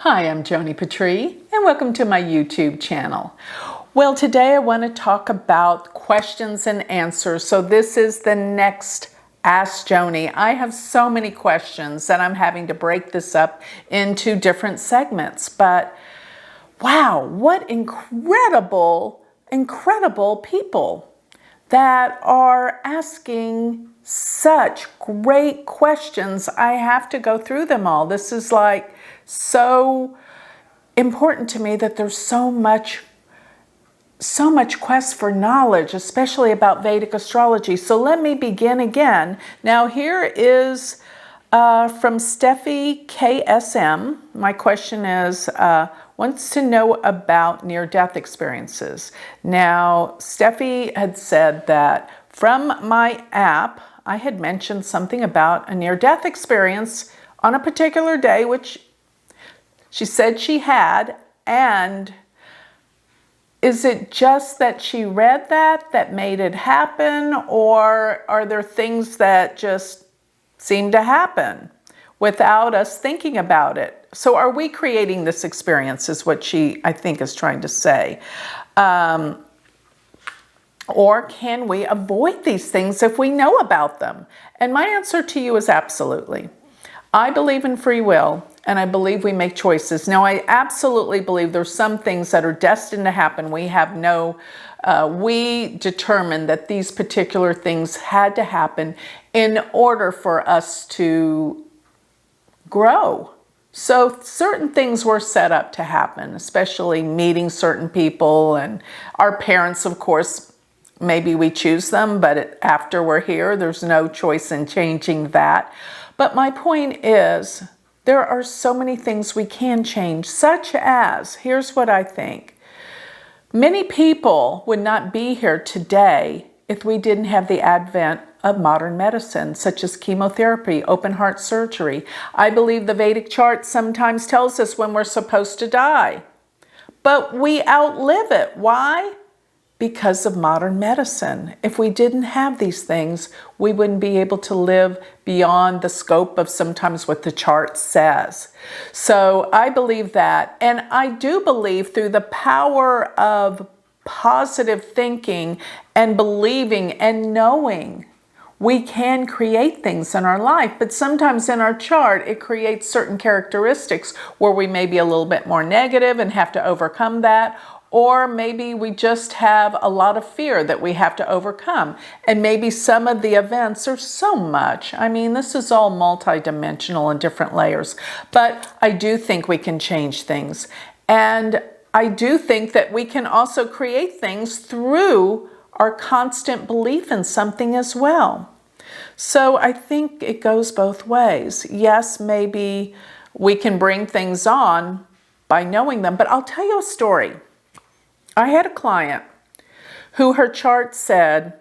Hi, I'm Joni Patry, and welcome to my YouTube channel. Well, today I want to talk about questions and answers. So this is the next Ask Joni. I have so many questions that I'm having to break this up into different segments. But wow, what incredible people that are asking such great questions. I have to go through them all. This is like so important to me that there's so much quest for knowledge, especially about Vedic astrology. So let me begin again. Now here is from Steffi KSM. My question is, wants to know about near-death experiences. Now, Steffi had said that from my app, I had mentioned something about a near-death experience on a particular day, which she said she had, and is it just that she read that made it happen, or are there things that just seem to happen without us thinking about it? So are we creating this experience is what she, I think, is trying to say. Or can we avoid these things if we know about them? And my answer to you is absolutely. I believe in free will, and I believe we make choices. Now, I absolutely believe there's some things that are destined to happen. We determined that these particular things had to happen in order for us to grow. So certain things were set up to happen, especially meeting certain people and our parents, of course. Maybe we choose them, but after we're here, there's no choice in changing that. But my point is, there are so many things we can change, such as, here's what I think. Many people would not be here today if we didn't have the advent of modern medicine, such as chemotherapy, open heart surgery. I believe the Vedic chart sometimes tells us when we're supposed to die, but we outlive it. Why? Because of modern medicine. If we didn't have these things, we wouldn't be able to live beyond the scope of sometimes what the chart says. So I believe that. And I do believe through the power of positive thinking and believing and knowing, we can create things in our life. But sometimes in our chart, it creates certain characteristics where we may be a little bit more negative and have to overcome that. Or maybe we just have a lot of fear that we have to overcome. And maybe some of the events are so much. I mean, this is all multidimensional and different layers. But I do think we can change things. And I do think that we can also create things through our constant belief in something as well. So I think it goes both ways. Yes, maybe we can bring things on by knowing them. But I'll tell you a story. I had a client who her chart said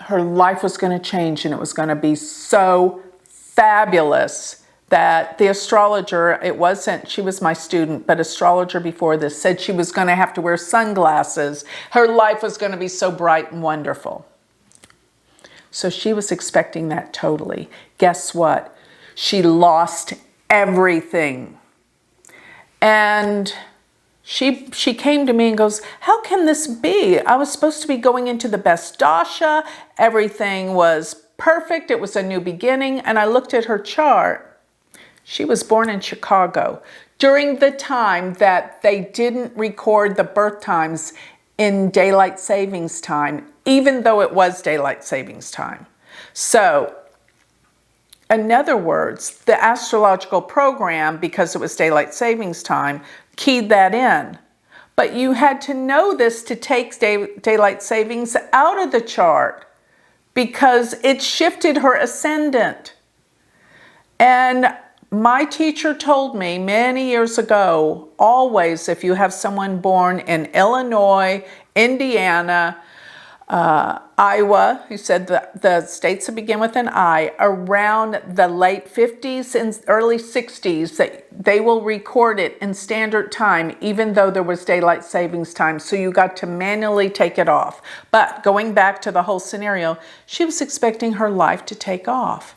her life was going to change and it was going to be so fabulous that the astrologer, she was my student, but astrologer before this said she was going to have to wear sunglasses. Her life was going to be so bright and wonderful. So she was expecting that totally. Guess what? She lost everything. And she came to me and goes, how can this be? I was supposed to be going into the best dasha. Everything was perfect. It was a new beginning. And I looked at her chart. She was born in Chicago during the time that they didn't record the birth times in daylight savings time, even though it was daylight savings time. So, in other words, the astrological program, because it was daylight savings time, keyed that in. But you had to know this to take daylight savings out of the chart because it shifted her ascendant. And my teacher told me many years ago, always, if you have someone born in Illinois, Indiana, Iowa, he said the states that begin with an I, around the late 50s and early 60s, that they will record it in standard time, even though there was daylight savings time. So you got to manually take it off. But going back to the whole scenario, she was expecting her life to take off.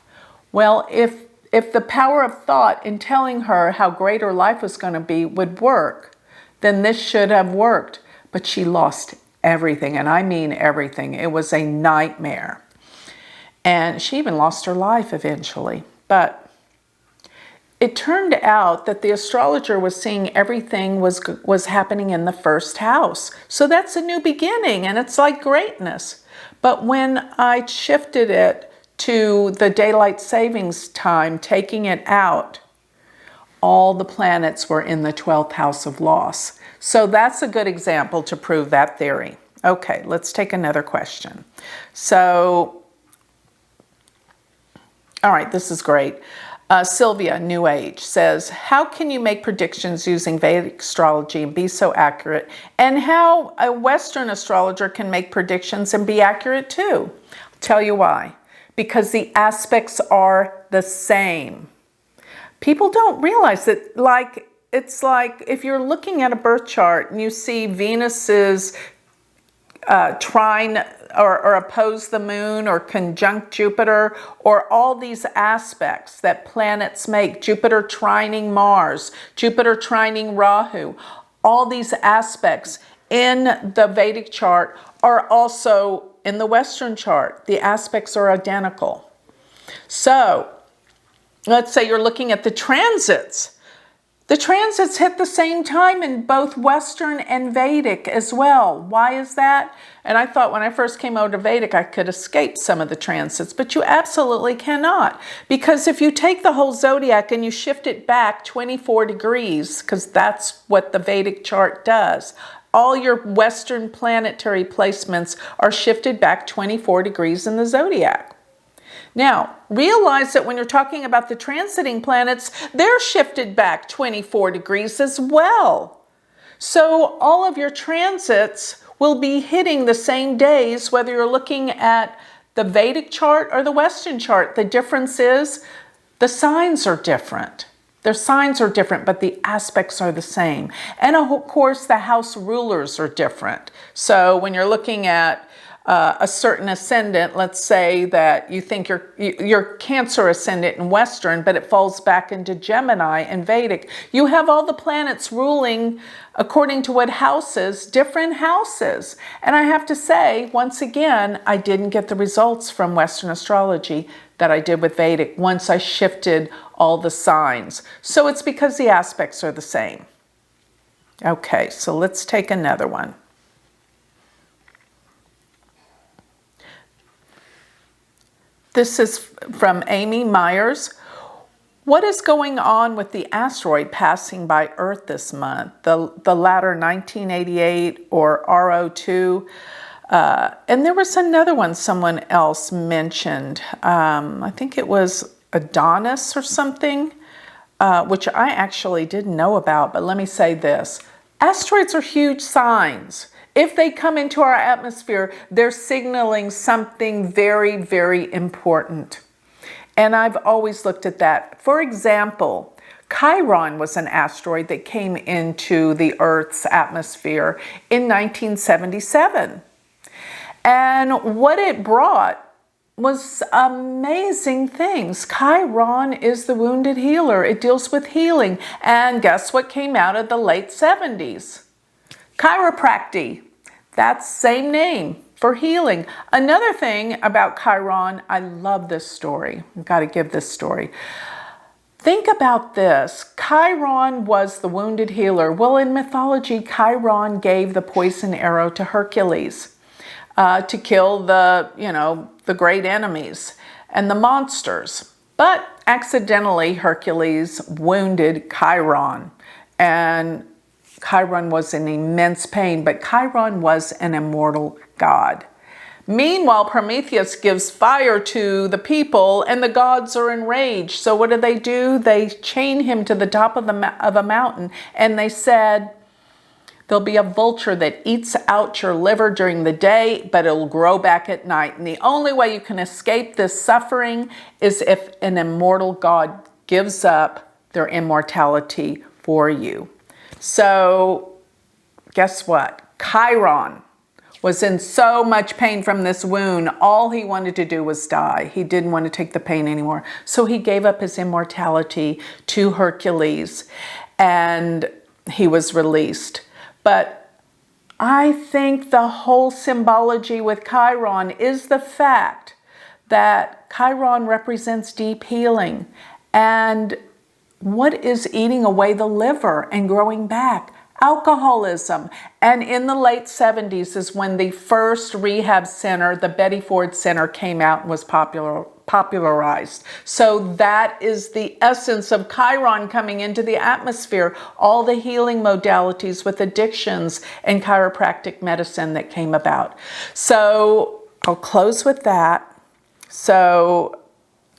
Well, if if the power of thought in telling her how great her life was going to be would work, then this should have worked. But she lost everything, and I mean everything. It was a nightmare. And she even lost her life eventually. But it turned out that the astrologer was seeing everything was happening in the first house. So that's a new beginning, and it's like greatness. But when I shifted it to the daylight savings time, taking it out, all the planets were in the 12th house of loss. So that's a good example to prove that theory. Okay, let's take another question. So, all right, this is great. Sylvia, New Age, says, how can you make predictions using Vedic astrology and be so accurate? And how a Western astrologer can make predictions and be accurate too? I'll tell you why. Because the aspects are the same. People don't realize that, it's like if you're looking at a birth chart and you see Venus's trine or oppose the moon or conjunct Jupiter, or all these aspects that planets make, Jupiter trining Mars, Jupiter trining Rahu, all these aspects in the Vedic chart are also in the Western chart. The aspects are identical. So let's say you're looking at the transits. The transits hit the same time in both Western and Vedic as well. Why is that? And I thought when I first came over to Vedic, I could escape some of the transits, but you absolutely cannot. Because if you take the whole zodiac and you shift it back 24 degrees, because that's what the Vedic chart does, all your Western planetary placements are shifted back 24 degrees in the zodiac. Now, realize that when you're talking about the transiting planets, they're shifted back 24 degrees as well. So all of your transits will be hitting the same days, whether you're looking at the Vedic chart or the Western chart. The difference is the signs are different. Their signs are different, but the aspects are the same. And of course, the house rulers are different. So when you're looking at a certain ascendant, let's say that you think you're Cancer ascendant in Western, but it falls back into Gemini in Vedic. You have all the planets ruling according to what houses, different houses. And I have to say, once again, I didn't get the results from Western astrology that I did with Vedic once I shifted all the signs. So it's because the aspects are the same. Okay, so let's take another one. This is from Amy Myers. What is going on with the asteroid passing by Earth this month? The latter 1988 or RO2. And there was another one someone else mentioned. I think it was Adonis or something, which I actually didn't know about. But let me say this. Asteroids are huge signs. If they come into our atmosphere, they're signaling something very, very important. And I've always looked at that. For example, Chiron was an asteroid that came into the Earth's atmosphere in 1977. And what it brought was amazing things. Chiron is the wounded healer. It deals with healing. And guess what came out of the late 70s? Chiropractic. That's same name for healing. Another thing about Chiron, I love this story. I've got to give this story. Think about this. Chiron was the wounded healer. Well, in mythology, Chiron gave the poison arrow to Hercules to kill the great enemies and the monsters. But accidentally, Hercules wounded Chiron, and Chiron was in immense pain, but Chiron was an immortal god. Meanwhile, Prometheus gives fire to the people, and the gods are enraged. So what do? They chain him to the top of a mountain, and they said, there'll be a vulture that eats out your liver during the day, but it'll grow back at night. And the only way you can escape this suffering is if an immortal god gives up their immortality for you. So guess what? Chiron was in so much pain from this wound. All he wanted to do was die. He didn't want to take the pain anymore. So he gave up his immortality to Hercules, and he was released. But I think the whole symbology with Chiron is the fact that Chiron represents deep healing. And what is eating away the liver and growing back? Alcoholism. And in the late 70s is when the first rehab center, the Betty Ford Center, came out and was popularized. So that is the essence of Chiron coming into the atmosphere. All the healing modalities with addictions and chiropractic medicine that came about. So I'll close with that. So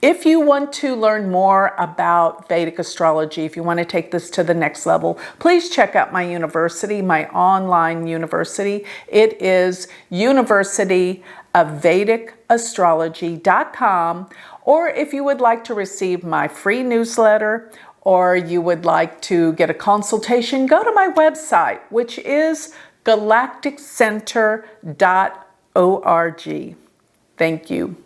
if you want to learn more about Vedic astrology, if you want to take this to the next level, please check out my university, my online university. It is University of Vedic Astrology.com. Or if you would like to receive my free newsletter, or you would like to get a consultation, go to my website, which is galacticcenter.org. Thank you.